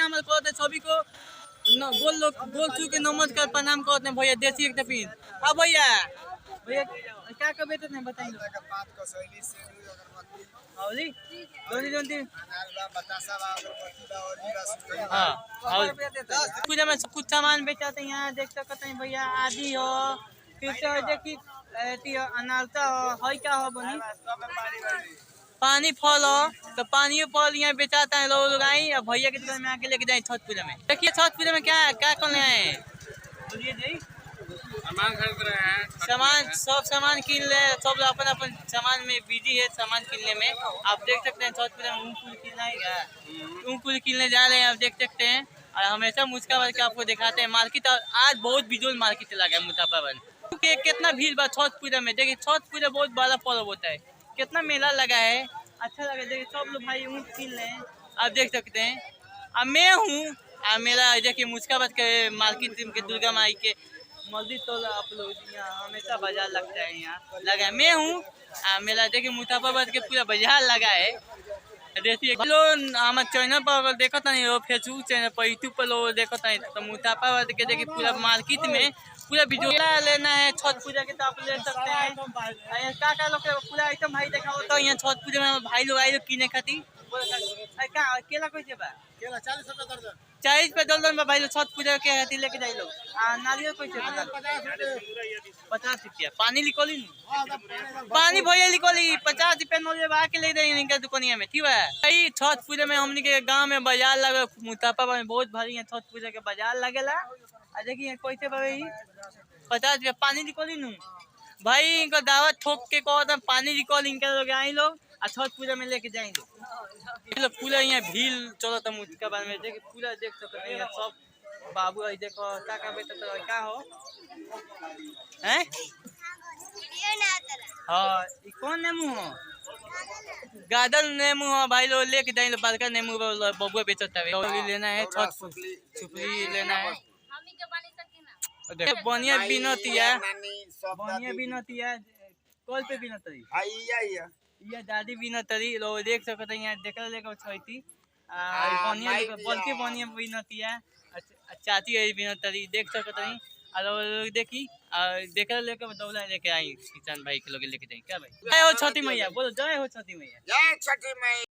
नाम कहते सभी को बोल चुके नमस्कार प्रणाम कहते हैं भैया देसी एक पिन। अब भैया भैया क्या कर बेचते हैं बताइए। हाँ पूजा में कुछ सामान बेचाते हैं यहाँ देख सकते हैं भैया आदि हो फिर से देखी अनारसा हो हई क्या हो बनी पानी फल हो तो पानी फल यहाँ बेचाता है लोग आई और भैया की दुकान में आके लेके जाए छठ पूजा में। देखिए छठ पूजा में क्या क्या करने आए बोलिए जी। सामान खरीद रहे हैं सब सामान किन ले सब अपन अपन सामान में बिजी है सामान किनने में। आप देख सकते हैं छठ पूजा में ऊँग किनना है ऊँग किनने जा रहे हैं आप देख सकते हैं। और हमेशा मुस्काबाद के आपको दिखाते हैं मार्केट। आज बहुत बिजोल मार्केट लगा है मुजफ्फरपुर क्योंकि कितना भीड़ बा छठ पूजा में। देखिए छठ पूजा बहुत बड़ा पर्व होता है कितना मेला लगा है अच्छा लगा। देखिए सब लोग भाई ऊँट किन रहे हैं आप देख सकते हैं। अब मैं हूँ मेरा देखिए मुस्काबाद के मार्केट के दुर्गा माई के मस्जिद तो आप लोग यहाँ हमेशा बाजार लगता है यहाँ लगा है। मैं हूँ मेरा देखिए मुजफ्फरपुर के पूरा बाजार लगा है। देखिए लोग हमारे चैनल पर अगर देखो नहीं हो फेसबुक चैनल पर यूट्यूब पर लोग देखो नहीं तो मुजफ्फरपुर के देखिए पूरा मार्केट में पूरा बिजोला लेना है छठ पूजा के तो आप ले सकते हैं। क्या लोग पूरा आइटम भाई देखा हो तो यहाँ छठ पूजा में भाई लोग आए किने खातिर केला कैसे बा 40 रुपए दर्जन 40 पे दर्जन बा भाई लोग छठ पूजा के खातिर लेके जाए लोग। नारियल कैसे 50 रुपया पानी लिखोली पानी भैया लिखोली 50 रुपया नौ आके ले जाए इनका दुकानिया में ठीक है। छठ पूजा में हमने के गाँव में बाजार लगे मुजफ्फरपुर में बहुत भारी है छठ पूजा के बाजार लगेला। देखिए कैसे भाई 50 रुपया पानी निकोली नू भाई इनका दावत ठोक के कहो पानी निकोल इनके लोग आई लोग और छठ पूजा में लेके जाएंगे। पूरा यहाँ भीड़ चलता मुझका बारे में देखिए पूरा देख सकते हैं यहाँ सब बाबू आई देखो क्या बेटा तो क्या हो हैं हाँ कौन नेमू हो गादल नेमू हो भाई लोग लेके जाए बड़का नेमू बबुआ बेचता है लेना है छठ छुपड़ी लेना है बनिया बिनतिया कॉल पे बिनती ये दादी बिनती लोग देख सकते हैं यहाँ देखल लेकर छठी बनिया बल्कि बनिया बिनतिया चाची है बिनती देख सकते हैं। और देखी देखल लेकर दौला लेके आई किसान भाई के लोग लेके जाए क्या भाई जय हो छठी मैया बोलो जय हो छठी मैया।